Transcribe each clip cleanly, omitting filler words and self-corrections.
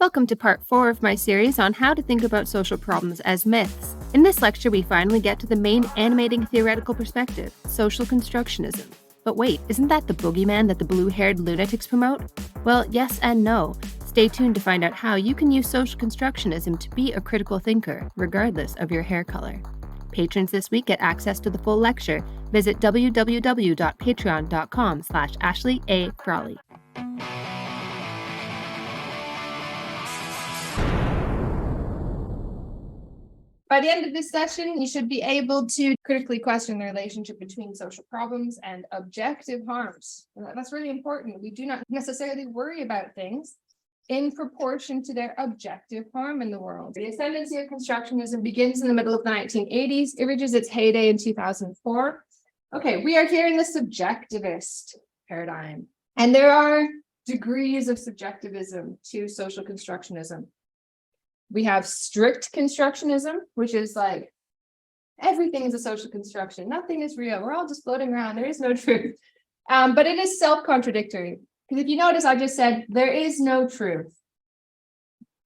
Welcome to part 4 of my series on how to think about social problems as myths. In this lecture, we finally get to the main animating theoretical perspective, social constructionism. But wait, isn't that the boogeyman that the blue-haired lunatics promote? Well, yes and no. Stay tuned to find out how you can use social constructionism to be a critical thinker, regardless of your hair color. Patrons this week get access to the full lecture. Visit www.patreon.com/Ashley A. Frawley. By the end of this session, you should be able to critically question the relationship between social problems and objective harms. That's really important. We do not necessarily worry about things in proportion to their objective harm in the world. The ascendancy of constructionism begins in the middle of the 1980s. It reaches its heyday in 2004. Okay, we are here in the subjectivist paradigm. And there are degrees of subjectivism to social constructionism. We have strict constructionism, which is like everything is a social construction. Nothing is real. We're all just floating around. There is no truth. But it is self-contradictory. Because if you notice, I just said there is no truth.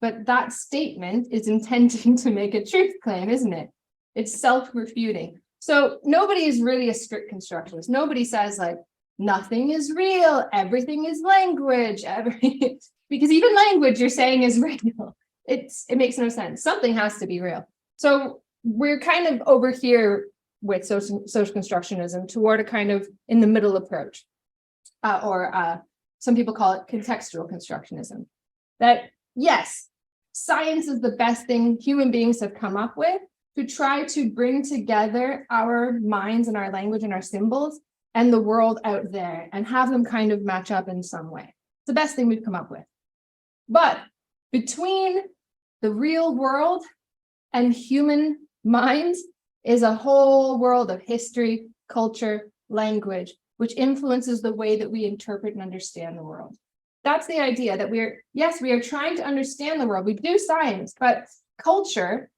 But that statement is intending to make a truth claim, isn't it? It's self-refuting. So nobody is really a strict constructionist. Nobody says like nothing is real. Everything is language. Because even language you're saying is real. It makes no sense. Something has to be real. So we're kind of over here with social constructionism toward a kind of in the middle approach, or some people call it contextual constructionism. That yes, science is the best thing human beings have come up with to try to bring together our minds and our language and our symbols and the world out there and have them kind of match up in some way. It's the best thing we've come up with. But between the real world and human minds is a whole world of history, culture, language, which influences the way that we interpret and understand the world. That's the idea that we are trying to understand the world. We do science, but culture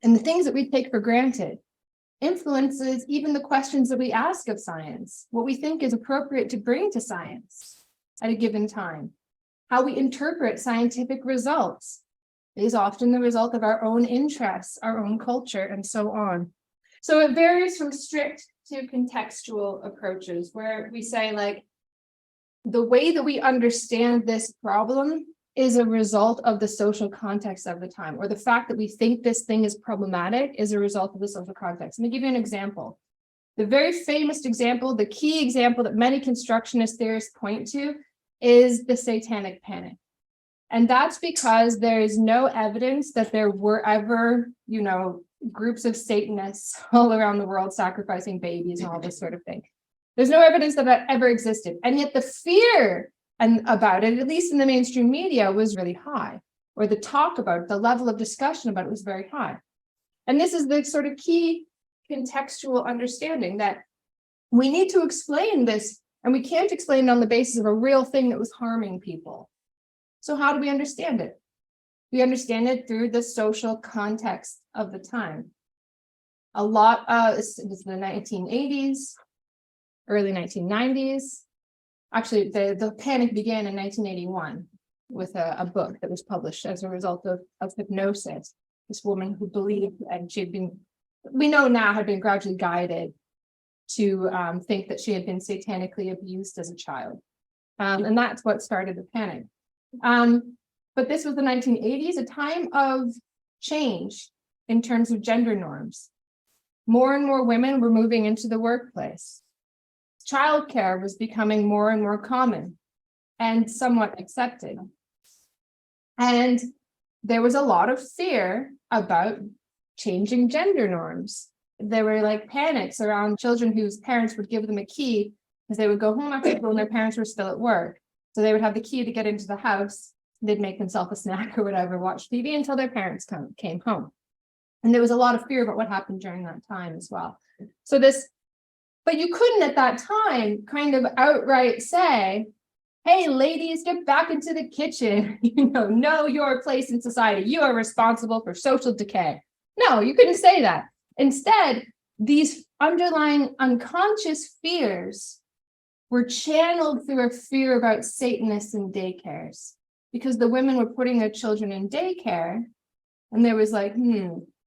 and the things that we take for granted influences even the questions that we ask of science, what we think is appropriate to bring to science at a given time. How we interpret scientific results is often the result of our own interests, our own culture, and so on. So it varies from strict to contextual approaches, where we say like, the way that we understand this problem is a result of the social context of the time, or the fact that we think this thing is problematic is a result of the social context. Let me give you an example. The very famous example, the key example that many constructionist theorists point to is the Satanic Panic. And that's because there is no evidence that there were ever, groups of Satanists all around the world sacrificing babies and all this sort of thing. There's no evidence that that ever existed. And yet the fear about it, at least in the mainstream media, was really high. Or the talk about it, the level of discussion about it was very high. And this is the sort of key contextual understanding that we need to explain this. And we can't explain it on the basis of a real thing that was harming people. So how do we understand it? We understand it through the social context of the time. A lot of it was the 1980s, early 1990s. Actually, the panic began in 1981 with a book that was published as a result of hypnosis. This woman who believed, and we know now, had been gradually guided to think that she had been satanically abused as a child. And that's what started the panic. But this was the 1980s, a time of change in terms of gender norms. More and more women were moving into the workplace. Childcare was becoming more and more common and somewhat accepted. And there was a lot of fear about changing gender norms. There were like panics around children whose parents would give them a key because they would go home after school and their parents were still at work. So they would have the key to get into the house. They'd make themselves a snack or whatever, watch TV until their parents came home. And there was a lot of fear about what happened during that time as well. But you couldn't at that time kind of outright say, hey, ladies, get back into the kitchen, know your place in society. You are responsible for social decay. No, you couldn't say that. Instead, these underlying unconscious fears were channeled through a fear about Satanists and daycares. because the women were putting their children in daycare. And there was like,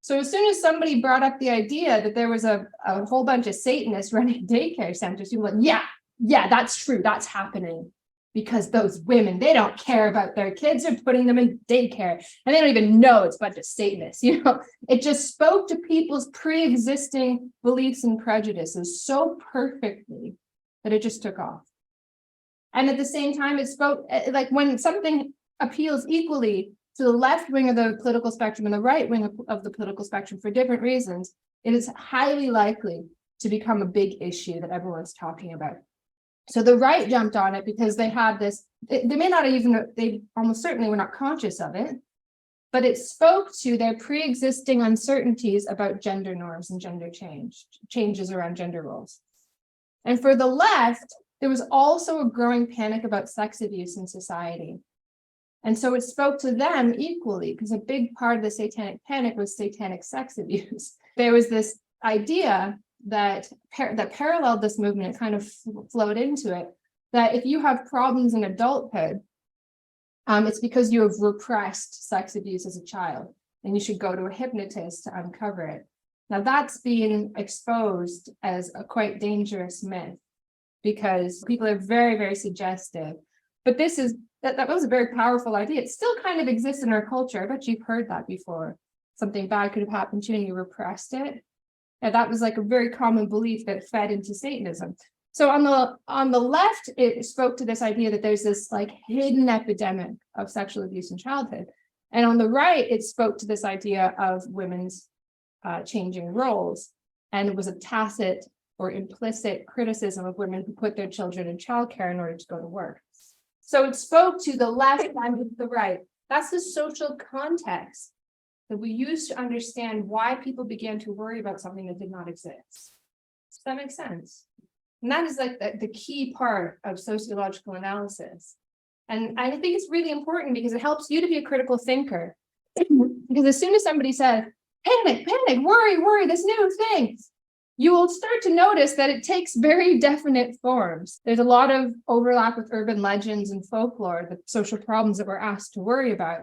So as soon as somebody brought up the idea that there was a whole bunch of Satanists running daycare centers, people were like, yeah, that's true. That's happening. Because those women, they don't care about their kids, they're putting them in daycare. And they don't even know it's a bunch of Satanists. It just spoke to people's pre-existing beliefs and prejudices so perfectly that it just took off. And at the same time, it spoke, like when something appeals equally to the left wing of the political spectrum and the right wing of the political spectrum for different reasons, it is highly likely to become a big issue that everyone's talking about. So the right jumped on it because they had this, they almost certainly were not conscious of it, but it spoke to their pre-existing uncertainties about gender norms and gender changes around gender roles. And for the left, there was also a growing panic about sex abuse in society. And so it spoke to them equally, because a big part of the satanic panic was satanic sex abuse. There was this idea that paralleled this movement, it kind of flowed into it, that if you have problems in adulthood, it's because you have repressed sex abuse as a child, and you should go to a hypnotist to uncover it. Now that's being exposed as a quite dangerous myth, because people are very, very suggestive. But that was a very powerful idea. It still kind of exists in our culture. I bet you've heard that before. Something bad could have happened to you and you repressed it. And that was like a very common belief that fed into Satanism. So on the left, it spoke to this idea that there's this like hidden epidemic of sexual abuse in childhood. And on the right, it spoke to this idea of women's changing roles. And it was a tacit or implicit criticism of women who put their children in childcare in order to go to work. So it spoke to the left and the right. That's the social context that we use to understand why people began to worry about something that did not exist. Does that make sense? And that is like the key part of sociological analysis. And I think it's really important because it helps you to be a critical thinker. Because as soon as somebody says, panic, worry, this new thing, you will start to notice that it takes very definite forms. There's a lot of overlap with urban legends and folklore, the social problems that we're asked to worry about.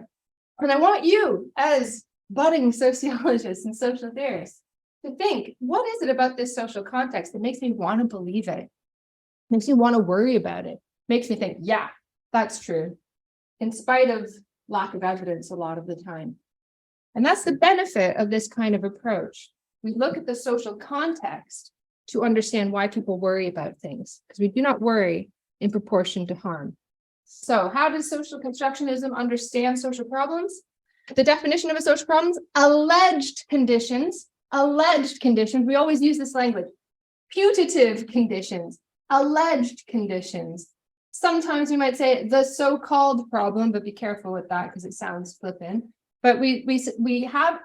And I want you, as budding sociologists and social theorists, to think, what is it about this social context that makes me want to believe it? Makes me want to worry about it? Makes me think, yeah, that's true, in spite of lack of evidence a lot of the time. And that's the benefit of this kind of approach. We look at the social context to understand why people worry about things, because we do not worry in proportion to harm. So how does social constructionism understand social problems? The definition of a social problem is alleged conditions. We always use this language. Putative conditions, alleged conditions. Sometimes we might say the so-called problem, but be careful with that because it sounds flippant. But we have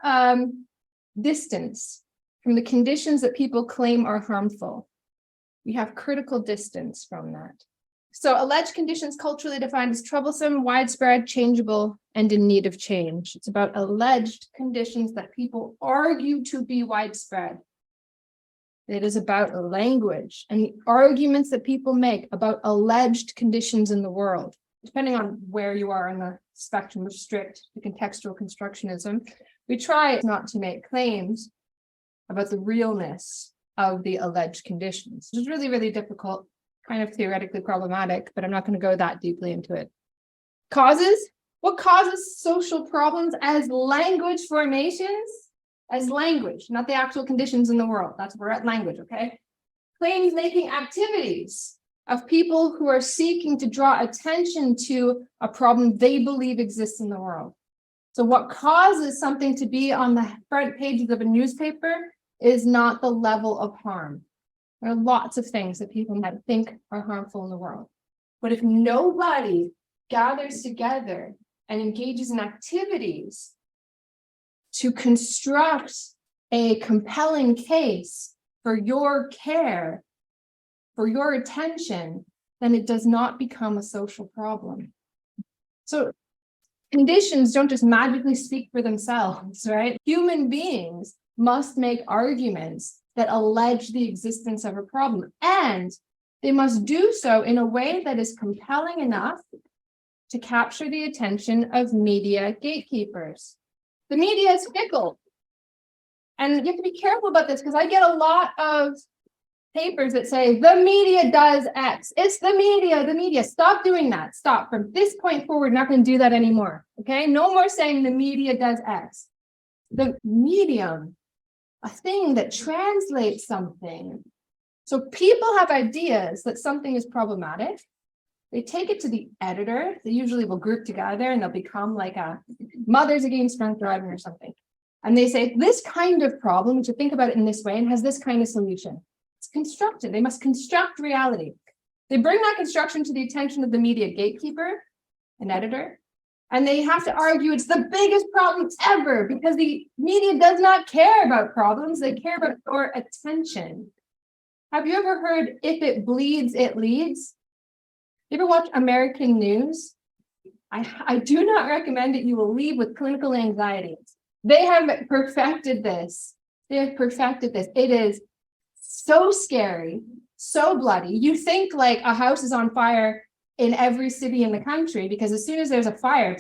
distance from the conditions that people claim are harmful. We have critical distance from that. So alleged conditions culturally defined as troublesome, widespread, changeable, and in need of change. It's about alleged conditions that people argue to be widespread. It is about language and the arguments that people make about alleged conditions in the world. Depending on where you are on the spectrum of strict to contextual constructionism, we try not to make claims about the realness of the alleged conditions. It's really, really difficult, kind of theoretically problematic, but I'm not going to go that deeply into it. Causes? What causes social problems as language formations? As language, not the actual conditions in the world. That's where we're at language, okay? Claims making activities of people who are seeking to draw attention to a problem they believe exists in the world. So what causes something to be on the front pages of a newspaper is not the level of harm. There are lots of things that people might think are harmful in the world. But if nobody gathers together and engages in activities to construct a compelling case for your care, for your attention, then it does not become a social problem. So conditions don't just magically speak for themselves, right? Human beings must make arguments that allege the existence of a problem, and they must do so in a way that is compelling enough to capture the attention of media gatekeepers. The media is fickle. And you have to be careful about this because I get a lot of papers that say the media does X. It's the media, the media. Stop doing that. Stop. From this point forward, we're not going to do that anymore. Okay? No more saying the media does X. The medium, a thing that translates something. So people have ideas that something is problematic. They take it to the editor. They usually will group together and they'll become like a Mothers Against Drunk Driving or something. And they say this kind of problem, we should think about it in this way and has this kind of solution. It's constructed. They must construct reality. They bring that construction to the attention of the media gatekeeper, an editor, and they have to argue it's the biggest problem ever because the media does not care about problems. They care about your attention. Have you ever heard, if it bleeds, it leads? You ever watch American news? I do not recommend it. You will leave with clinical anxiety. They have perfected this. They have perfected this. It is so scary, so bloody. You think like a house is on fire in every city in the country because as soon as there's a fire,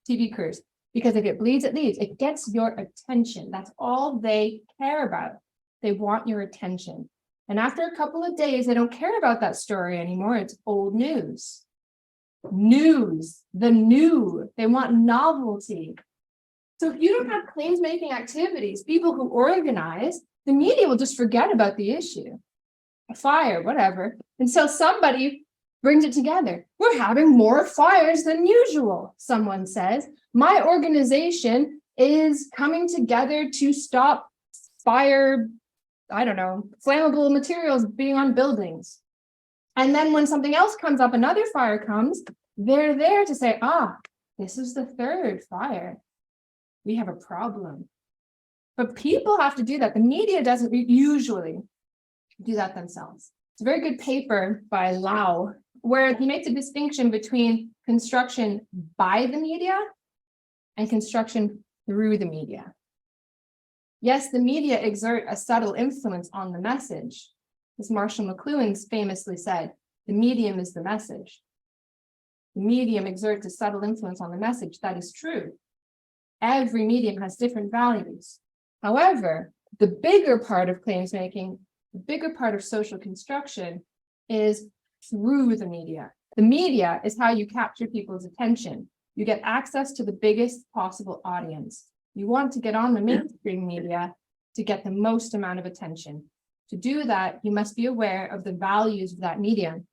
TV crews. Because if it bleeds, it leads. It gets your attention. That's all they care about. They want your attention. And after a couple of days, they don't care about that story anymore. It's old news. News, the new. They want novelty. So if you don't have claims-making activities, people who organize, the media will just forget about the issue. A fire, whatever, until somebody brings it together. We're having more fires than usual, someone says. My organization is coming together to stop fire, I don't know, flammable materials being on buildings. And then when something else comes up, another fire comes, they're there to say, this is the third fire. We have a problem. But people have to do that. The media doesn't usually do that themselves. It's a very good paper by Lau, where he makes a distinction between construction by the media and construction through the media. Yes, the media exert a subtle influence on the message. As Marshall McLuhan famously said, the medium is the message. The medium exerts a subtle influence on the message. That is true. Every medium has different values. However, the bigger part of claims making, the bigger part of social construction is through the media. The media is how you capture people's attention. You get access to the biggest possible audience. You want to get on the mainstream media to get the most amount of attention. To do that, you must be aware of the values of that medium.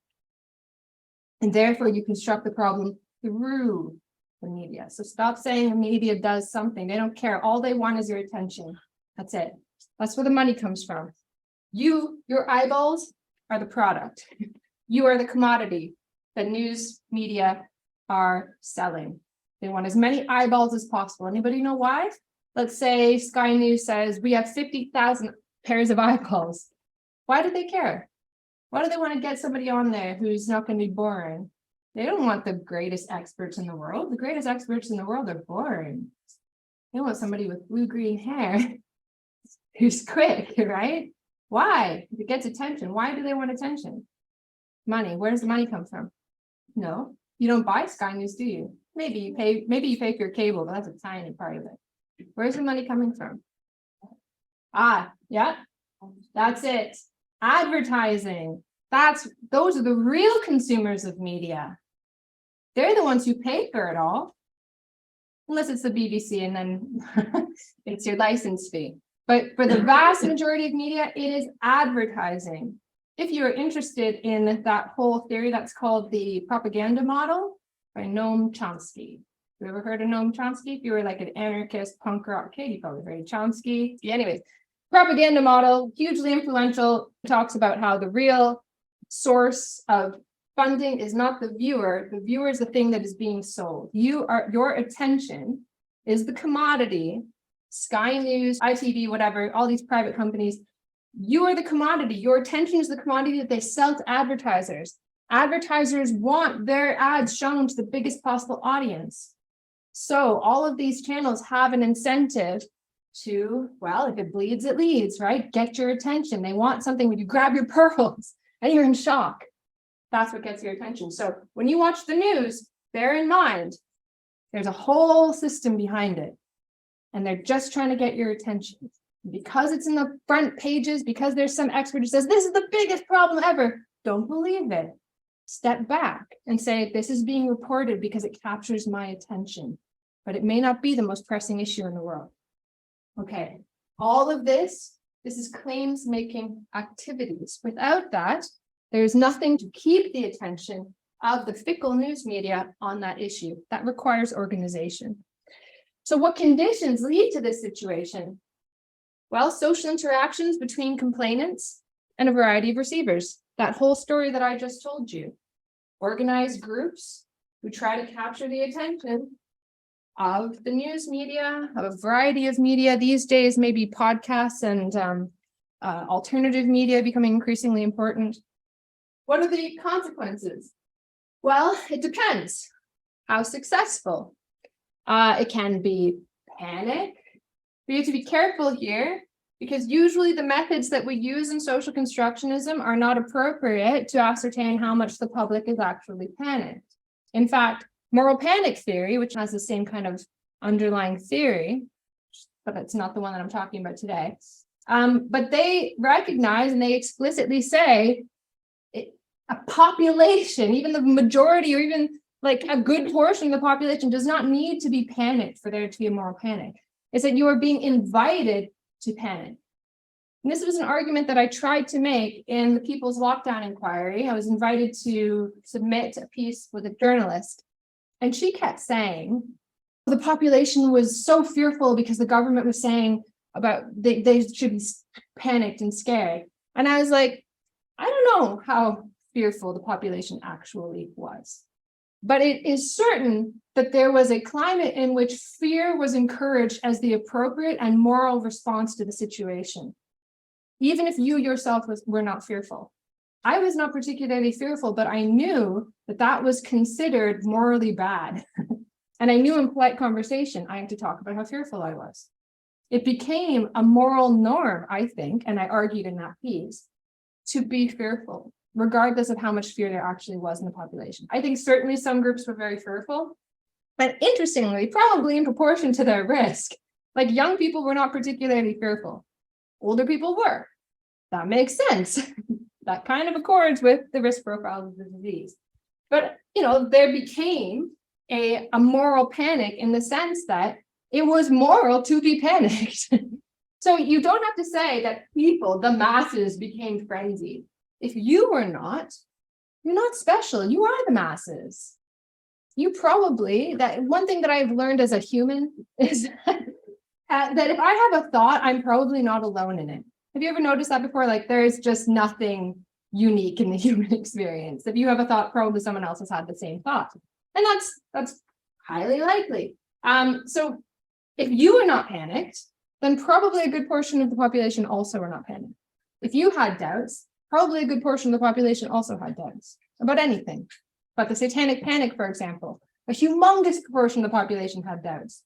And therefore, you construct the problem through the media. So stop saying the media does something. They don't care. All they want is your attention. That's it. That's where the money comes from. Your eyeballs are the product. You are the commodity that news media are selling. They want as many eyeballs as possible. Anybody know why? Let's say Sky News says we have 50,000 pairs of eyeballs. Why do they care? Why do they want to get somebody on there who's not going to be boring? They don't want the greatest experts in the world. The greatest experts in the world are boring. They want somebody with blue-green hair who's quick, right? Why? If it gets attention. Why do they want attention? Money. Where does the money come from? No, you don't buy Sky News, do you? Maybe you pay for your cable, but that's a tiny part of it. Where's the money coming from? Yeah, that's it. Advertising. Those are the real consumers of media. They're the ones who pay for it all. Unless it's the BBC and then it's your license fee. But for the vast majority of media, it is advertising. If you're interested in that whole theory, that's called the propaganda model by Noam Chomsky. You ever heard of Noam Chomsky? If you were like an anarchist punk rock kid, you probably heard of Chomsky. Anyways, propaganda model, hugely influential, talks about how the real source of funding is not the viewer. The viewer is the thing that is being sold. Your attention is the commodity. Sky News, ITV, whatever, all these private companies, you are the commodity. Your attention is the commodity that they sell to advertisers. Advertisers want their ads shown to the biggest possible audience. So all of these channels have an incentive to, well, if it bleeds, it leads, right? Get your attention. They want something when you grab your pearls and you're in shock. That's what gets your attention. So when you watch the news, bear in mind, there's a whole system behind it. And they're just trying to get your attention. Because it's in the front pages, because there's some expert who says, this is the biggest problem ever, don't believe it. Step back and say, this is being reported because it captures my attention, but it may not be the most pressing issue in the world. Okay, all of this is claims making activities. Without that, there's nothing to keep the attention of the fickle news media on that issue. That requires organization. So what conditions lead to this situation? Well, social interactions between complainants and a variety of receivers. That whole story that I just told you. Organized groups who try to capture the attention of the news media, of a variety of media. These days, maybe podcasts and alternative media becoming increasingly important. What are the consequences? Well, it depends. How successful? It can be panic. We have to be careful here because usually the methods that we use in social constructionism are not appropriate to ascertain how much the public is actually panicked. In fact, moral panic theory, which has the same kind of underlying theory, but it's not the one that I'm talking about today, but they recognize and they explicitly say a population, even the majority or even like a good portion of the population does not need to be panicked for there to be a moral panic. It's that you are being invited to panic. And this was an argument that I tried to make in the People's Lockdown Inquiry. I was invited to submit a piece with a journalist, and she kept saying the population was so fearful because the government was saying about they should be panicked and scared. And I was like, I don't know how fearful the population actually was. But it is certain that there was a climate in which fear was encouraged as the appropriate and moral response to the situation. Even if you yourself were not fearful. I was not particularly fearful, but I knew that that was considered morally bad. And I knew in polite conversation, I had to talk about how fearful I was. It became a moral norm, I think, and I argued in that piece, to be fearful, regardless of how much fear there actually was in the population. I think certainly some groups were very fearful, but interestingly, probably in proportion to their risk. Like young people were not particularly fearful. Older people were. That makes sense. That kind of accords with the risk profile of the disease. But, there became a moral panic in the sense that it was moral to be panicked. So you don't have to say that people, the masses, became frenzied. If you were not, you're not special. You are the masses. You probably, that one thing that I've learned as a human is that if I have a thought, I'm probably not alone in it. Have you ever noticed that before? Like there's just nothing unique in the human experience. If you have a thought, probably someone else has had the same thought. And that's highly likely. So if you are not panicked, then probably a good portion of the population also are not panicked. If you had doubts, probably a good portion of the population also had doubts about anything. About the satanic panic, for example, a humongous proportion of the population had doubts.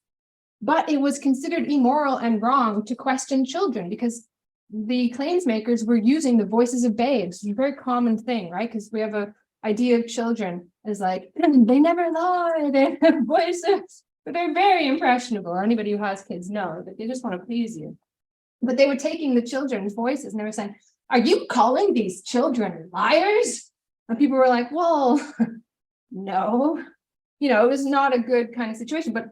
But it was considered immoral and wrong to question children because the claims makers were using the voices of babes. It's a very common thing, right? Because we have an idea of children as like, they never lie, they have voices, but they're very impressionable. Anybody who has kids know that they just want to please you. But they were taking the children's voices and they were saying, are you calling these children liars? And people were like, well, no. It was not a good kind of situation, but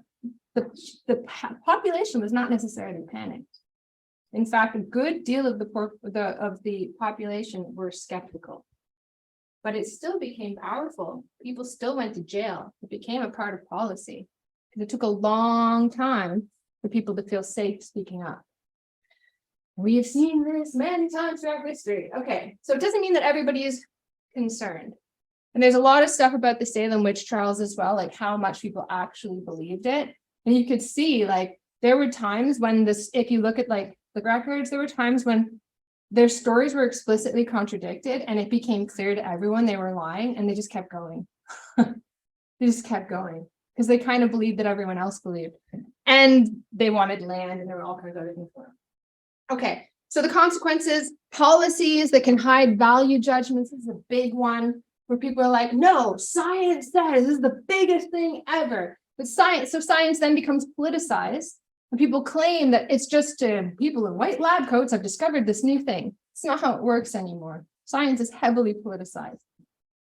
the population was not necessarily panicked. In fact, a good deal of the population were skeptical. But it still became powerful. People still went to jail. It became a part of policy. Because it took a long time for people to feel safe speaking up. We have seen this many times throughout history. Okay, so it doesn't mean that everybody is concerned. And there's a lot of stuff about the Salem witch trials as well, like how much people actually believed it. And you could see, like, there were times when if you look at like the records, there were times when their stories were explicitly contradicted and it became clear to everyone they were lying and they just kept going. They just kept going because they kind of believed that everyone else believed. And they wanted land and there were all kinds of other things for them. Okay, so the consequences, policies that can hide value judgments is a big one. where people are like, no, science says this is the biggest thing ever. But science then becomes politicized, and people claim that it's just people in white lab coats have discovered this new thing. It's not how it works anymore. Science is heavily politicized.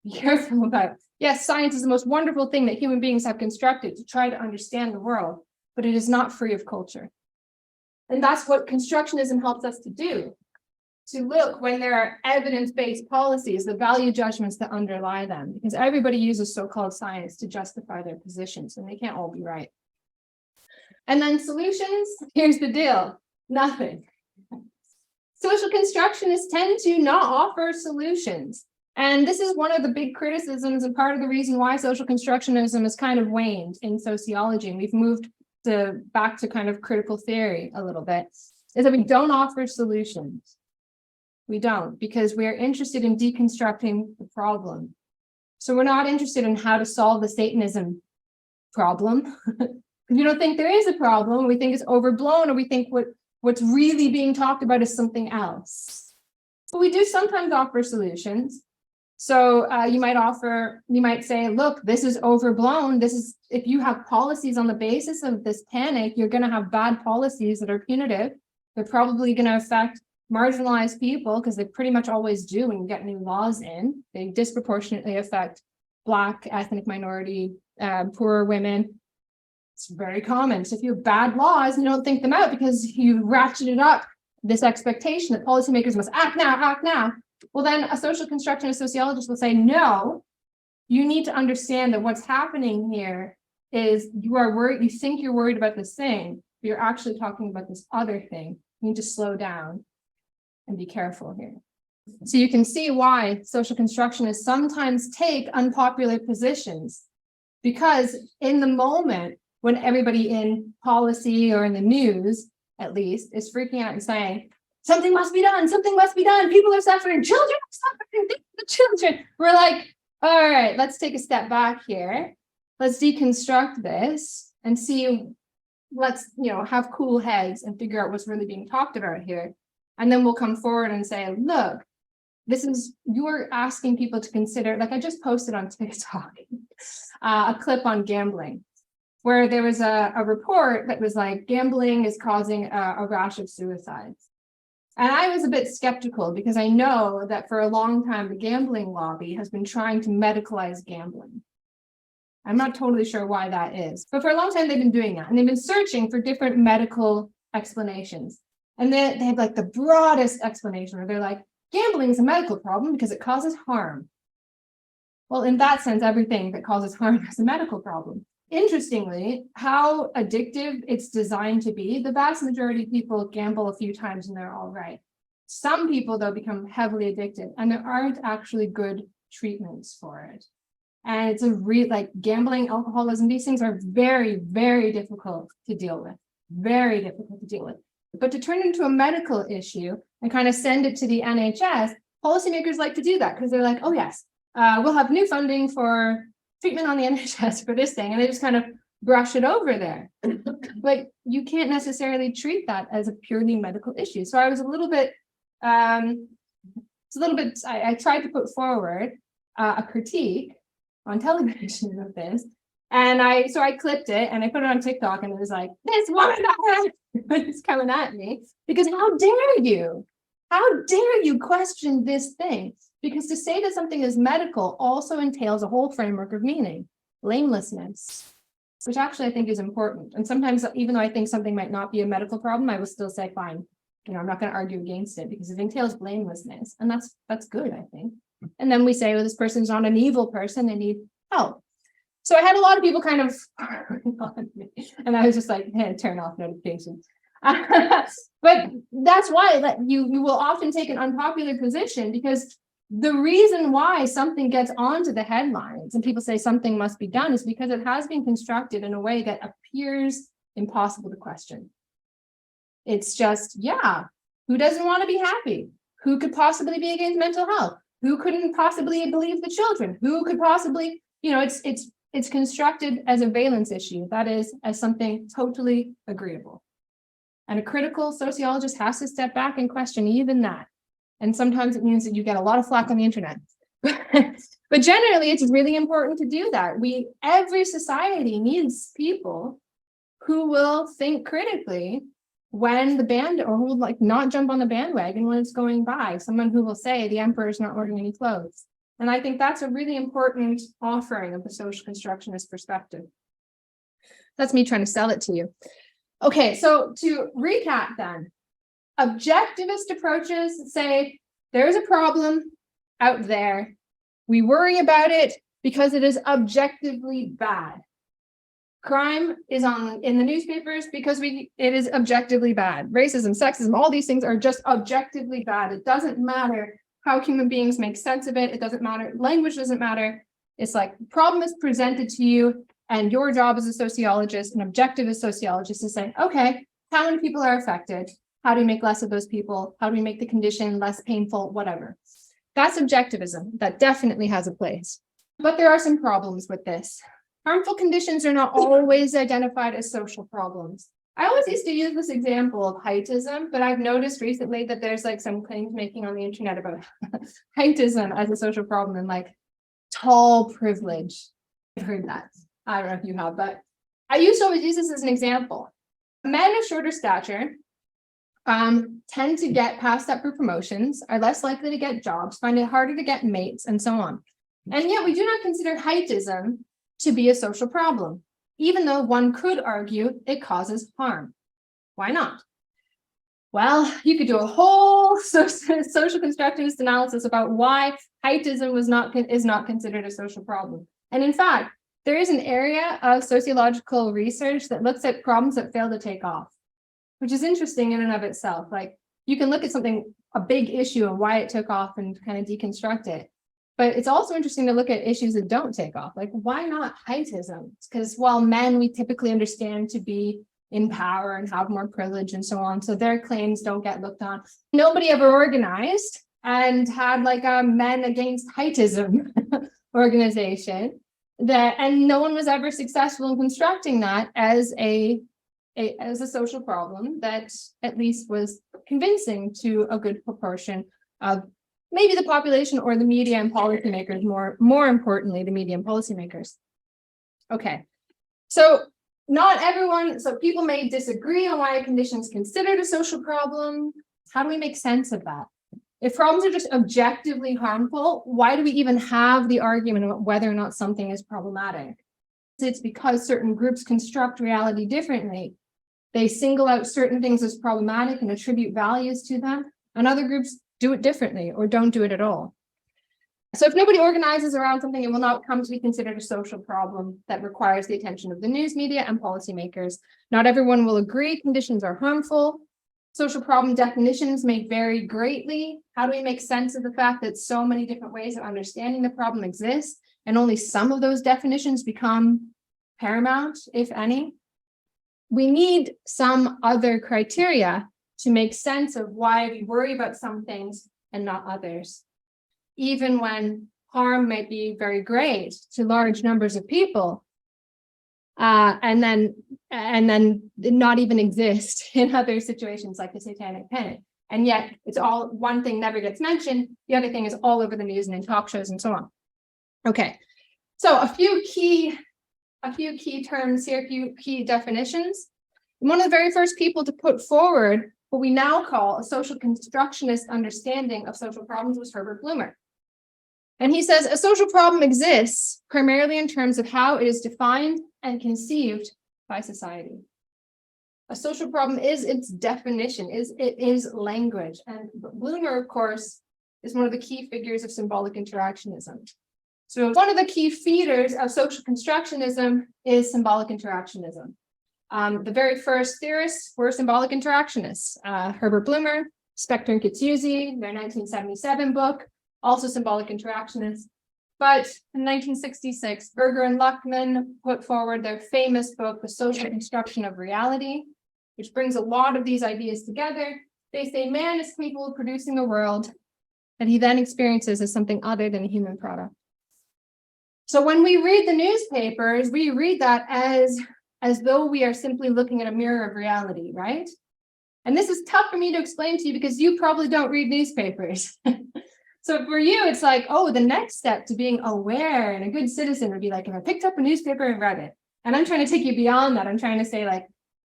Be careful about it. Yes, science is the most wonderful thing that human beings have constructed to try to understand the world, but it is not free of culture. And that's what constructionism helps us to do, to look when there are evidence-based policies, the value judgments that underlie them, because everybody uses so-called science to justify their positions, and they can't all be right. And then solutions, here's the deal, nothing. Social constructionists tend to not offer solutions. And this is one of the big criticisms and part of the reason why social constructionism has kind of waned in sociology. And we've moved back to kind of critical theory a little bit, is that we don't offer solutions. We don't, because we're interested in deconstructing the problem. So we're not interested in how to solve the Satanism problem. We don't think there is a problem. We think it's overblown, or we think what's really being talked about is something else. But we do sometimes offer solutions. So you might say, look, this is overblown. If you have policies on the basis of this panic, you're going to have bad policies that are punitive. They're probably going to affect marginalized people, because they pretty much always do when you get new laws in. They disproportionately affect Black, ethnic minority, poorer women. It's very common. So if you have bad laws and you don't think them out because you ratcheted up this expectation that policymakers must act now, well, then a social constructionist sociologist will say, no, you need to understand that what's happening here is you are worried, you think you're worried about this thing, but you're actually talking about this other thing. You need to slow down and be careful here. So you can see why social constructionists sometimes take unpopular positions, because in the moment when everybody in policy or in the news, at least, is freaking out and saying, something must be done, people are suffering, children are suffering, think of the children. We're like, all right, let's take a step back here. Let's deconstruct this and see, let's, have cool heads and figure out what's really being talked about here. And then we'll come forward and say, look, you're asking people to consider, like I just posted on TikTok, a clip on gambling, where there was a report that was like, gambling is causing a rash of suicides. And I was a bit skeptical, because I know that for a long time, the gambling lobby has been trying to medicalize gambling. I'm not totally sure why that is, but for a long time, they've been doing that. And they've been searching for different medical explanations. And they have like the broadest explanation, where they're like, gambling is a medical problem because it causes harm. Well, in that sense, everything that causes harm is a medical problem. Interestingly, how addictive it's designed to be, the vast majority of people gamble a few times and they're all right. Some people, though, become heavily addicted, and there aren't actually good treatments for it. And it's like gambling, alcoholism, these things are very, very difficult to deal with. Very difficult to deal with. But to turn it into a medical issue and kind of send it to the NHS, policymakers like to do that, because they're like, oh yes, we'll have new funding for treatment on the NHS for this thing, and they just kind of brush it over there. But you can't necessarily treat that as a purely medical issue. So I was a little bit, I tried to put forward a critique on television of this, and I clipped it and I put it on TikTok, and it was like, this woman is coming at me, because how dare you question this thing? Because to say that something is medical also entails a whole framework of meaning, blamelessness, which actually I think is important. And sometimes, even though I think something might not be a medical problem, I will still say, fine, I'm not going to argue against it, because it entails blamelessness. And that's good, I think. And then we say, well, this person's not an evil person, they need help. So I had a lot of people kind of, and I was just like, hey, turn off notifications. But that's why you will often take an unpopular position, because the reason why something gets onto the headlines and people say something must be done is because it has been constructed in a way that appears impossible to question. It's just, who doesn't want to be happy? Who could possibly be against mental health? Who couldn't possibly believe the children? Who could possibly, it's constructed as a valence issue, that is, as something totally agreeable. And a critical sociologist has to step back and question even that. And sometimes it means that you get a lot of flack on the internet. But But generally, it's really important to do that. Every society needs people who will think critically when or who will like not jump on the bandwagon when it's going by. Someone who will say the emperor's not wearing any clothes. And I think that's a really important offering of the social constructionist perspective. That's me trying to sell it to you. Okay, so to recap then, objectivist approaches say there's a problem out there. We worry about it because it is objectively bad. Crime is in the newspapers because it is objectively bad. Racism, sexism, all these things are just objectively bad. It doesn't matter how human beings make sense of it. It doesn't matter. Language doesn't matter. It's like the problem is presented to you, and your job as a sociologist, an objectivist sociologist, is saying, okay, how many people are affected? How do we make less of those people? How do we make the condition less painful? Whatever. That's objectivism. That definitely has a place. But there are some problems with this. Harmful conditions are not always identified as social problems. I always used to use this example of heightism, but I've noticed recently that there's like some claims making on the internet about heightism as a social problem and like tall privilege. I've heard that. I don't know if you have, but I used to always use this as an example. Men of shorter stature tend to get passed up for promotions, are less likely to get jobs, find it harder to get mates, and so on. And yet we do not consider heightism to be a social problem, even though one could argue it causes harm. Why not? Well, you could do a whole social constructivist analysis about why heightism is not considered a social problem. And in fact, there is an area of sociological research that looks at problems that fail to take off, which is interesting in and of itself. Like you can look at a big issue and why it took off and kind of deconstruct it. But it's also interesting to look at issues that don't take off. Like, why not heightism? Because while men we typically understand to be in power and have more privilege and so on, so their claims don't get looked on. Nobody ever organized and had like a men against heightism organization and no one was ever successful in constructing that as a social problem that at least was convincing to a good proportion of maybe the population or the media and policymakers, more importantly, the media and policymakers. Okay, so people may disagree on why a condition is considered a social problem. How do we make sense of that? If problems are just objectively harmful, why do we even have the argument about whether or not something is problematic? It's because certain groups construct reality differently. They single out certain things as problematic and attribute values to them, and other groups do it differently or don't do it at all. So if nobody organizes around something, it will not come to be considered a social problem that requires the attention of the news media and policymakers. Not everyone will agree conditions are harmful. Social problem definitions may vary greatly. How do we make sense of the fact that so many different ways of understanding the problem exist and only some of those definitions become paramount, if any? We need some other criteria to make sense of why we worry about some things and not others. Even when harm might be very great to large numbers of people, and then not even exist in other situations like the Satanic Panic. And yet it's all one thing never gets mentioned. The other thing is all over the news and in talk shows and so on. Okay, so a few key terms here, a few key definitions. One of the very first people to put forward what we now call a social constructionist understanding of social problems was Herbert Blumer. And he says a social problem exists primarily in terms of how it is defined and conceived by society. A social problem is its definition, it is language. And Blumer, of course, is one of the key figures of symbolic interactionism. So one of the key feeders of social constructionism is symbolic interactionism. The very first theorists were symbolic interactionists. Herbert Blumer, Spector and Kitsuzi, their 1977 book, also symbolic interactionists. But in 1966, Berger and Luckman put forward their famous book, The Social Construction of Reality, which brings a lot of these ideas together. They say man is capable of producing a world that he then experiences as something other than a human product. So when we read the newspapers, we read that as though we are simply looking at a mirror of reality, right? And this is tough for me to explain to you because you probably don't read newspapers. So for you, it's like, oh, the next step to being aware and a good citizen would be like, if I picked up a newspaper and read it. And I'm trying to take you beyond that. I'm trying to say like,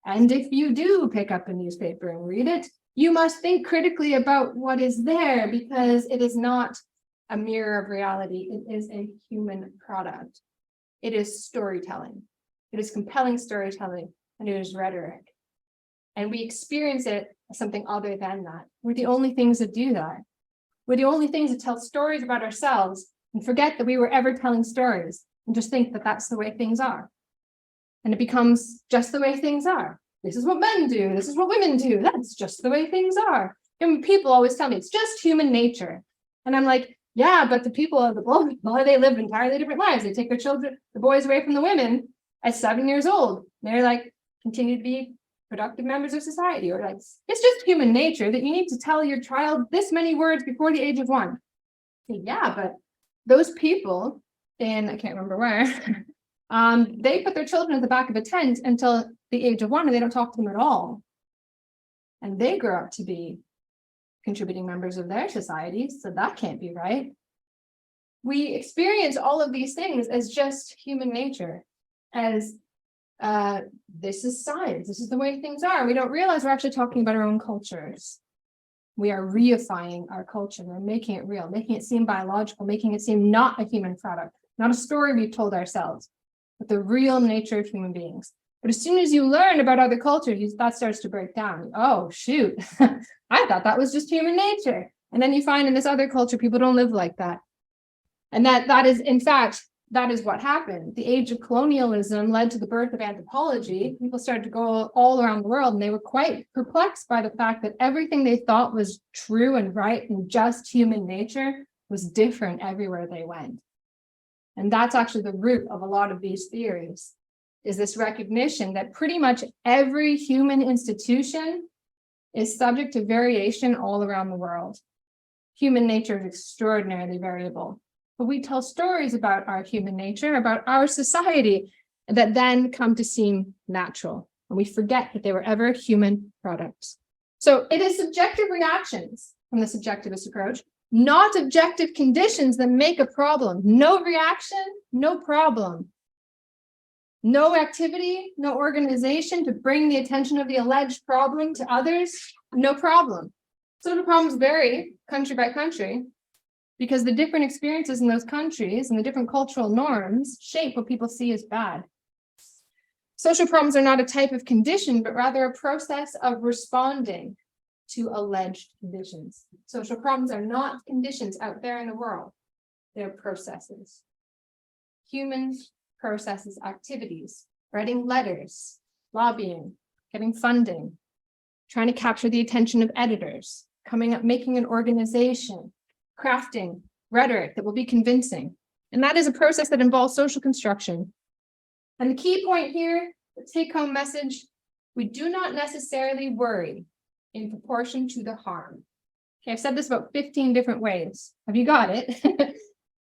and if you do pick up a newspaper and read it, you must think critically about what is there, because it is not a mirror of reality. It is a human product. It is storytelling. It is compelling storytelling, and it is rhetoric. And we experience it as something other than that. We're the only things that do that. We're the only things that tell stories about ourselves and forget that we were ever telling stories and just think that that's the way things are. And it becomes just the way things are. This is what men do. This is what women do. That's just the way things are. And people always tell me it's just human nature. And I'm like, yeah, but the people of the globe, they live entirely different lives. They take their children, the boys away from the women at 7 years old. They're like, continue to be productive members of society, or like, it's just human nature that you need to tell your child this many words before the age of 1. Yeah, but those people in, I can't remember where, they put their children at the back of a tent until the age of 1, and they don't talk to them at all. And they grow up to be contributing members of their society, so that can't be right. We experience all of these things as just human nature, as this is science, this is the way things are. We don't realize we're actually talking about our own cultures. We are reifying our culture. We're making it real, making it seem biological, making it seem not a human product, not a story we've told ourselves, but the real nature of human beings. But as soon as you learn about other cultures, that starts to break down. Oh, shoot, I thought that was just human nature. And then you find in this other culture, people don't live like that. And that is, in fact, that is what happened. The age of colonialism led to the birth of anthropology. People started to go all around the world, and they were quite perplexed by the fact that everything they thought was true and right and just human nature was different everywhere they went. And that's actually the root of a lot of these theories, is this recognition that pretty much every human institution is subject to variation all around the world. Human nature is extraordinarily variable. But we tell stories about our human nature, about our society, that then come to seem natural. And we forget that they were ever human products. So it is subjective reactions from the subjectivist approach, not objective conditions that make a problem. No reaction, no problem. No activity, no organization to bring the attention of the alleged problem to others, no problem. Social problems vary country by country, because the different experiences in those countries and the different cultural norms shape what people see as bad. Social problems are not a type of condition, but rather a process of responding to alleged conditions. Social problems are not conditions out there in the world. They're processes. Humans, processes, activities, writing letters, lobbying, getting funding, trying to capture the attention of editors, coming up, making an organization, crafting rhetoric that will be convincing. And that is a process that involves social construction. And the key point here, the take-home message, we do not necessarily worry in proportion to the harm. Okay, I've said this about 15 different ways. Have you got it?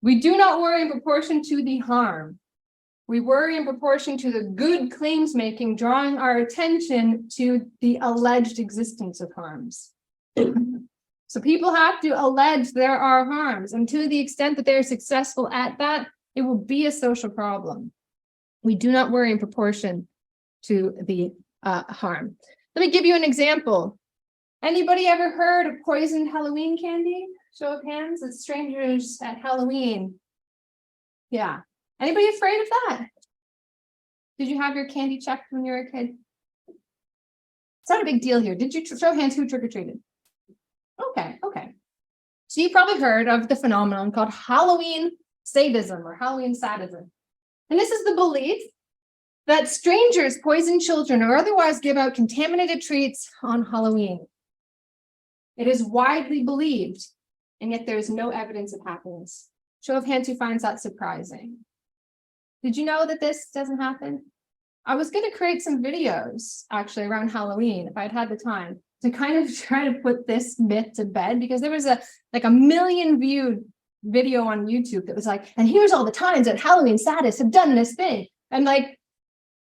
We do not worry in proportion to the harm. We worry in proportion to the good claims making, drawing our attention to the alleged existence of harms. So people have to allege there are harms, and to the extent that they're successful at that, it will be a social problem. We do not worry in proportion to the harm. Let me give you an example. Anybody ever heard of poisoned Halloween candy? Show of hands. It's strangers at Halloween. Yeah. Anybody afraid of that? Did you have your candy checked when you were a kid? It's not a big deal here. Did you show hands who trick-or-treated? Okay. So you've probably heard of the phenomenon called Halloween sadism or Halloween sadism. And this is the belief that strangers poison children or otherwise give out contaminated treats on Halloween. It is widely believed, and yet there is no evidence it happens. Show of hands who finds that surprising. Did you know that this doesn't happen? I was going to create some videos actually around Halloween if I'd had the time to kind of try to put this myth to bed, because there was a million viewed video on YouTube that was like, and here's all the times that Halloween sadists have done this thing. And like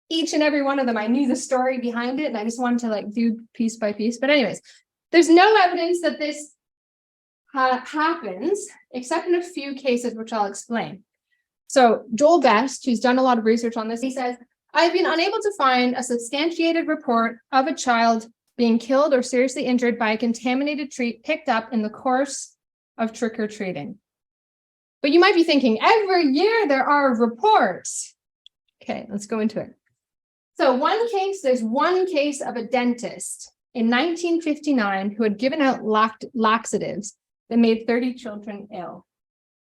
each and every one of them, I knew the story behind it, and I just wanted to like do piece by piece. But anyways, there's no evidence that this happens, except in a few cases, which I'll explain. So Joel Best, who's done a lot of research on this, he says, I've been unable to find a substantiated report of a child being killed or seriously injured by a contaminated treat picked up in the course of trick-or-treating. But you might be thinking, every year there are reports. Okay, let's go into it. So there's one case of a dentist in 1959 who had given out laxatives that made 30 children ill.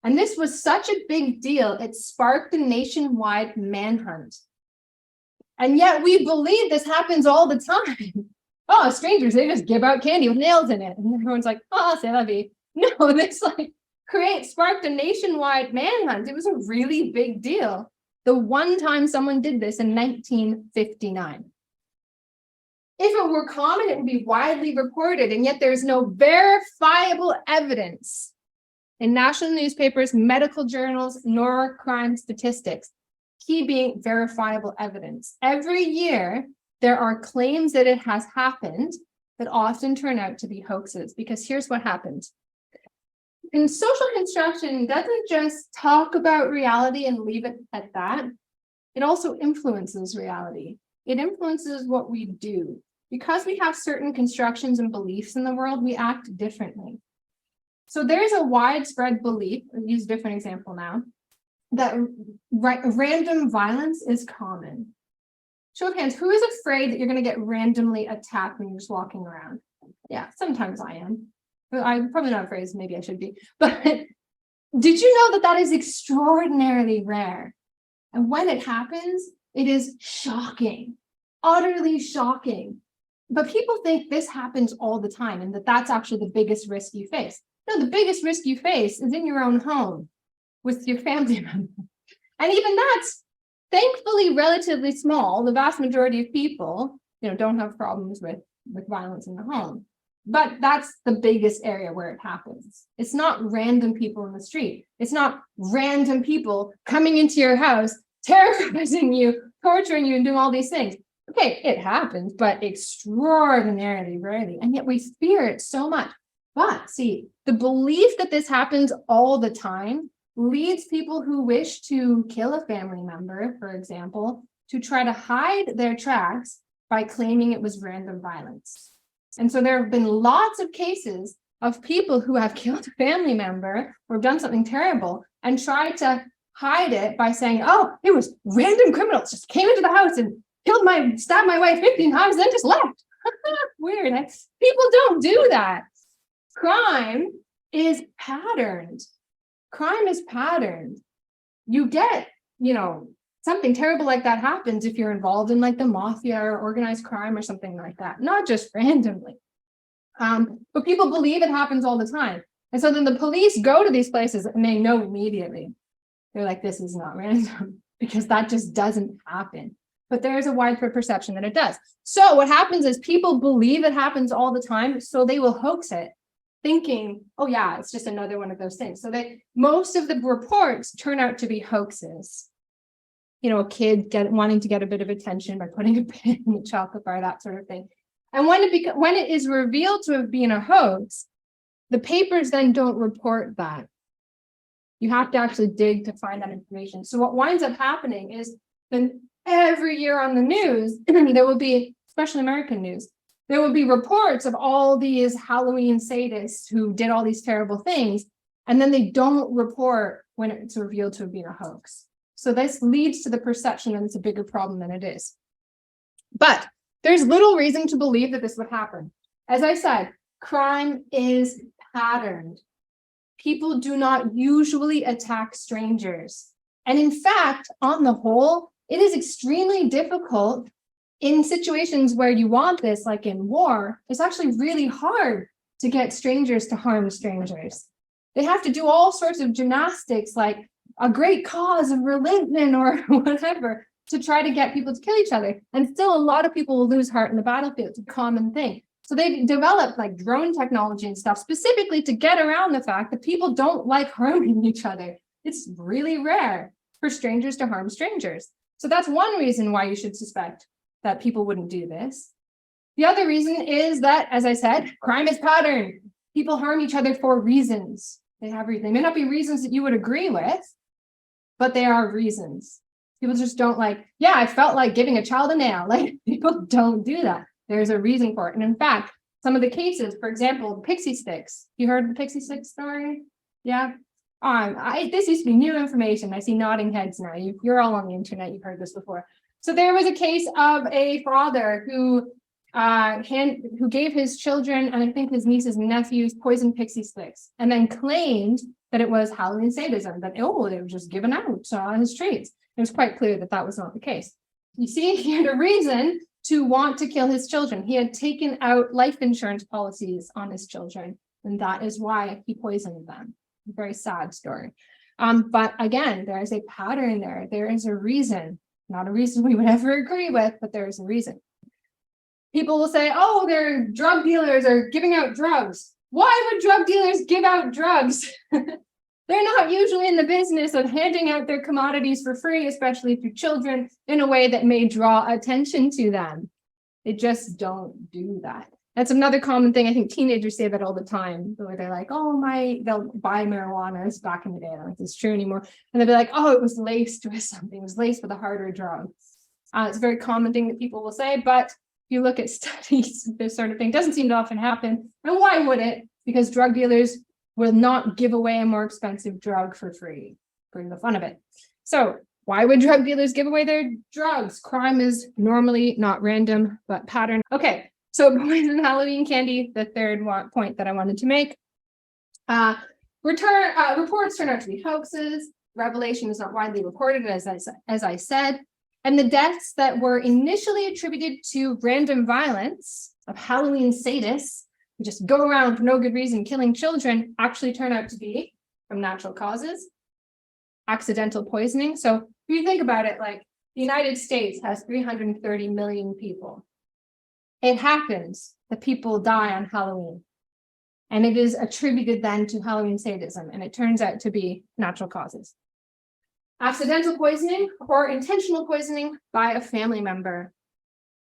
And this was such a big deal, it sparked a nationwide manhunt. And yet we believe this happens all the time. Oh, strangers, they just give out candy with nails in it. And everyone's like, oh, c'est la vie. No, this sparked a nationwide manhunt. It was a really big deal. The one time someone did this in 1959. If it were common, it would be widely reported, and yet there's no verifiable evidence in national newspapers, medical journals, nor crime statistics. Key being verifiable evidence. Every year, there are claims that it has happened that often turn out to be hoaxes, because here's what happens. And social construction doesn't just talk about reality and leave it at that. It also influences reality. It influences what we do. Because we have certain constructions and beliefs in the world, we act differently. So there's a widespread belief, I'll use a different example now, that random violence is common. Show of hands, who is afraid that you're going to get randomly attacked when you're just walking around? Yeah, sometimes I am. I'm probably not afraid, maybe I should be. But did you know that is extraordinarily rare? And when it happens, it is shocking, utterly shocking. But people think this happens all the time and that that's actually the biggest risk you face. No, the biggest risk you face is in your own home with your family member. And even that's thankfully relatively small. The vast majority of people, don't have problems with violence in the home. But that's the biggest area where it happens. It's not random people in the street. It's not random people coming into your house, terrorizing you, torturing you, and doing all these things. Okay, it happens, but extraordinarily rarely. And yet we fear it so much. But see, the belief that this happens all the time leads people who wish to kill a family member, for example, to try to hide their tracks by claiming it was random violence. And so there have been lots of cases of people who have killed a family member or done something terrible and tried to hide it by saying, oh, it was random criminals just came into the house and stabbed my wife 15 times, then just left. Weird. People don't do that. Crime is patterned. Crime is patterned. You get, something terrible like that happens if you're involved in the mafia or organized crime or something like that, not just randomly. But people believe it happens all the time. And so then the police go to these places and they know immediately. They're like, this is not random because that just doesn't happen. But there is a widespread perception that it does. So what happens is people believe it happens all the time, so they will hoax it, thinking, oh yeah, it's just another one of those things. So most of the reports turn out to be hoaxes. A kid wanting to get a bit of attention by putting a pin in the chocolate bar, that sort of thing. And when it is revealed to have been a hoax, the papers then don't report that. You have to actually dig to find that information. So what winds up happening is then every year on the news, there will be, especially American news, there will be reports of all these Halloween sadists who did all these terrible things, and then they don't report when it's revealed to have been a hoax. So this leads to the perception that it's a bigger problem than it is. But there's little reason to believe that this would happen. As I said, crime is patterned. People do not usually attack strangers. And in fact, on the whole, it is extremely difficult in situations where you want this, like in war. It's actually really hard to get strangers to harm strangers. They have to do all sorts of gymnastics, like a great cause of religion or whatever, to try to get people to kill each other. And still, a lot of people will lose heart in the battlefield. It's a common thing. So they've developed drone technology and stuff specifically to get around the fact that people don't like harming each other. It's really rare for strangers to harm strangers. So that's one reason why you should suspect that people wouldn't do this. The other reason is that, as I said, crime is patterned. People harm each other for reasons. They have reasons. They may not be reasons that you would agree with, but they are reasons. People just don't like, yeah, I felt like giving a child a nail. Like, people don't do that. There's a reason for it. And in fact, some of the cases, for example, pixie sticks. You heard of the pixie stick story? Yeah. This used to be new information. I see nodding heads now. You're all on the internet. You've heard this before. So there was a case of a father who gave his children, and I think his nieces and nephews, poisoned pixie sticks, and then claimed that it was Halloween sadism, that, oh, they were just given out on his streets. It was quite clear that that was not the case. You see, he had a reason to want to kill his children. He had taken out life insurance policies on his children, and that is why he poisoned them. A very sad story. But again, there is a pattern there. There is a reason, not a reason we would ever agree with, but there is a reason. People will say, oh, they're drug dealers are giving out drugs. Why would drug dealers give out drugs? They're not usually in the business of handing out their commodities for free, especially to children, in a way that may draw attention to them. They just don't do that. That's another common thing. I think teenagers say that all the time, where they're like, oh, they'll buy marijuana. It's back in the day. I don't know if it's true anymore. And they'll be like, oh, it was laced with something. It was laced with a harder drug. It's a very common thing that people will say, but if you look at studies, this sort of thing doesn't seem to often happen. And why would it? Because drug dealers will not give away a more expensive drug for free, for the fun of it. So why would drug dealers give away their drugs? Crime is normally not random, but pattern. Okay, so poison Halloween candy, the third point that I wanted to make. Reports turn out to be hoaxes. Revelation is not widely reported, as I said. And the deaths that were initially attributed to random violence of Halloween sadists, who just go around for no good reason killing children, actually turn out to be from natural causes, accidental poisoning. So if you think about it, like the United States has 330 million people. It happens that people die on Halloween, and it is attributed then to Halloween sadism, and it turns out to be natural causes. Accidental poisoning or intentional poisoning by a family member.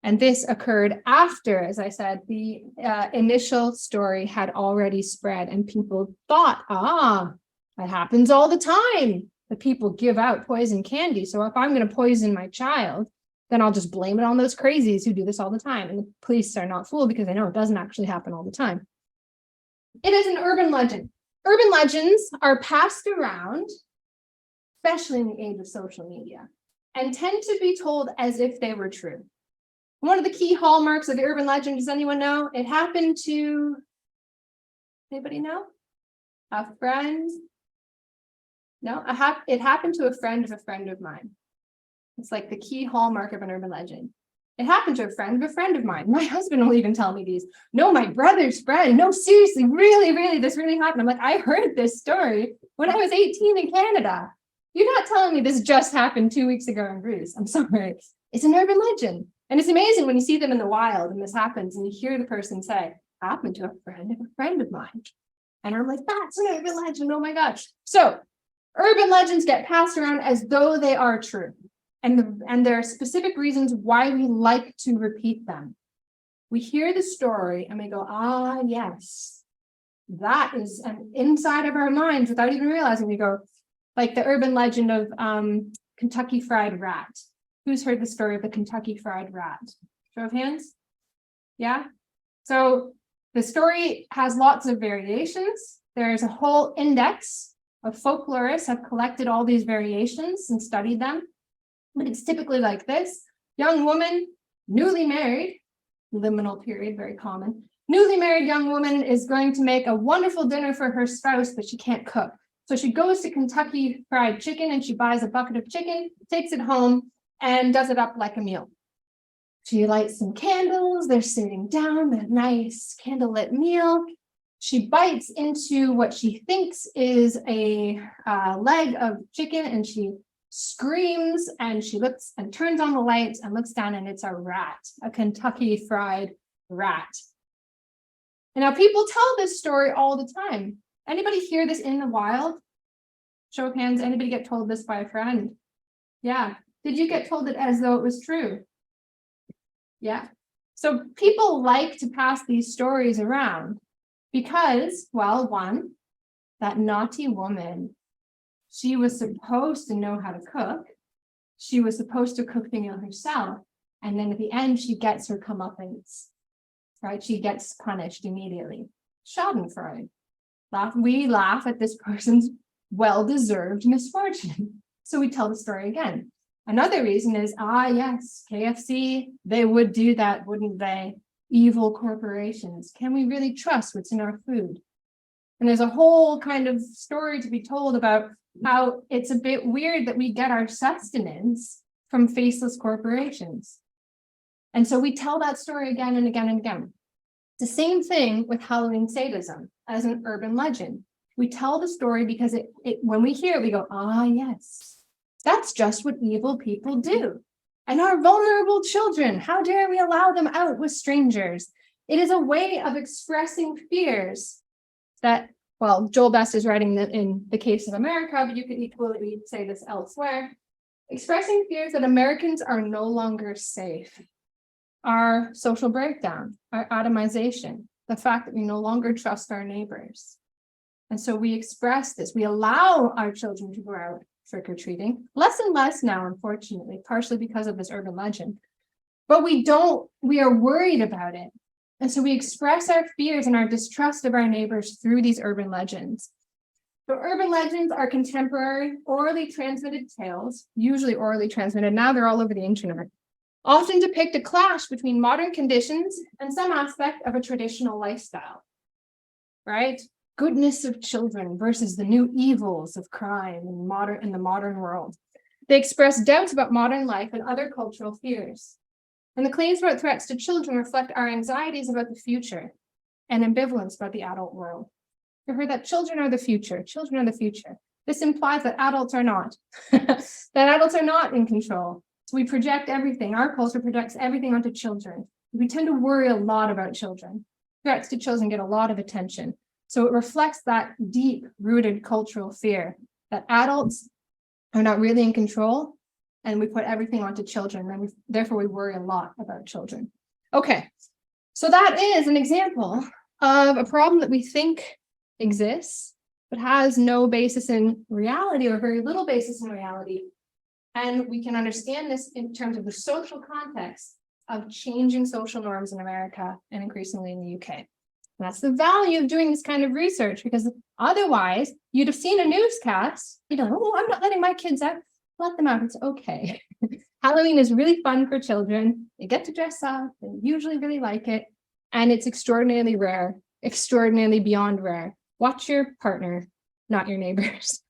And this occurred after, as I said, the initial story had already spread, and people thought, that happens all the time. The people give out poison candy. So if I'm going to poison my child, then I'll just blame it on those crazies who do this all the time. And the police are not fooled because they know it doesn't actually happen all the time. It is an urban legend. Urban legends are passed around, especially in the age of social media, and tend to be told as if they were true. One of the key hallmarks of the urban legend, does anyone know? It happened to, anybody know? A friend? No, it happened to a friend of mine. It's like the key hallmark of an urban legend. It happened to a friend of mine. My husband will even tell me these. No, my brother's friend. No, seriously, really, this really happened. I'm like, I heard this story when I was 18 in Canada. You're not telling me this just happened 2 weeks ago in Greece. I'm sorry. It's an urban legend. And it's amazing when you see them in the wild and this happens and you hear the person say, happened to a friend of mine. And I'm like, that's an urban legend. Oh my gosh. So urban legends get passed around as though they are true. And there are specific reasons why we like to repeat them. We hear the story and we go, yes, that is inside of our minds without even realizing. We go, like the urban legend of Kentucky Fried Rat. Who's heard the story of the Kentucky Fried Rat? Show of hands? Yeah? So the story has lots of variations. There's a whole index of folklorists have collected all these variations and studied them. But it's typically like this. Young woman, newly married, liminal period, very common. Newly married young woman is going to make a wonderful dinner for her spouse, but she can't cook. So she goes to Kentucky Fried Chicken and she buys a bucket of chicken, takes it home, and does it up like a meal. She lights some candles. They're sitting down, a nice candlelit meal. She bites into what she thinks is a leg of chicken, and she screams, and she looks and turns on the lights and looks down, and it's a rat, a Kentucky Fried Rat. And now people tell this story all the time. Anybody hear this in the wild? Show of hands, anybody get told this by a friend? Yeah. Did you get told it as though it was true? Yeah. So people like to pass these stories around Because, well, one, that naughty woman, she was supposed to know how to cook. She was supposed to cook the meal herself. And then at the end, she gets her comeuppance, right? She gets punished immediately. Schadenfreude. We laugh at this person's well-deserved misfortune. So we tell the story again. Another reason is, yes, KFC, they would do that, wouldn't they? Evil corporations. Can we really trust what's in our food? And there's a whole kind of story to be told about how it's a bit weird that we get our sustenance from faceless corporations. And so we tell that story again and again and again. The same thing with Halloween sadism as an urban legend. We tell the story because when we hear it, we go, yes, that's just what evil people do. And our vulnerable children, how dare we allow them out with strangers? It is a way of expressing fears that, well, Joel Best is writing that in the case of America, but you could equally say this elsewhere. Expressing fears that Americans are no longer safe. Our social breakdown, our atomization, the fact that we no longer trust our neighbors. And so we express this, we allow our children to go out trick-or-treating, less and less now, unfortunately, partially because of this urban legend. But we are worried about it. And so we express our fears and our distrust of our neighbors through these urban legends. So urban legends are contemporary, orally transmitted tales, usually orally transmitted. Now they're all over the internet. Often depict a clash between modern conditions and some aspect of a traditional lifestyle, right? Goodness of children versus the new evils of crime in the modern world. They express doubts about modern life and other cultural fears. And the claims about threats to children reflect our anxieties about the future and ambivalence about the adult world. You've heard that children are the future. Children are the future. This implies that adults are not. That adults are not in control. So we project everything. Our culture projects everything onto children. We tend to worry a lot about children. Threats to children get a lot of attention. So it reflects that deep-rooted cultural fear that adults are not really in control, and we put everything onto children, and therefore we worry a lot about children. Okay, so that is an example of a problem that we think exists, but has no basis in reality or very little basis in reality. And we can understand this in terms of the social context of changing social norms in America and increasingly in the UK. And that's the value of doing this kind of research, because otherwise you'd have seen a newscast, I'm not letting my kids out. Let them out, it's okay. Halloween is really fun for children. They get to dress up, they usually really like it, and it's extraordinarily rare, extraordinarily beyond rare. Watch your partner, not your neighbors.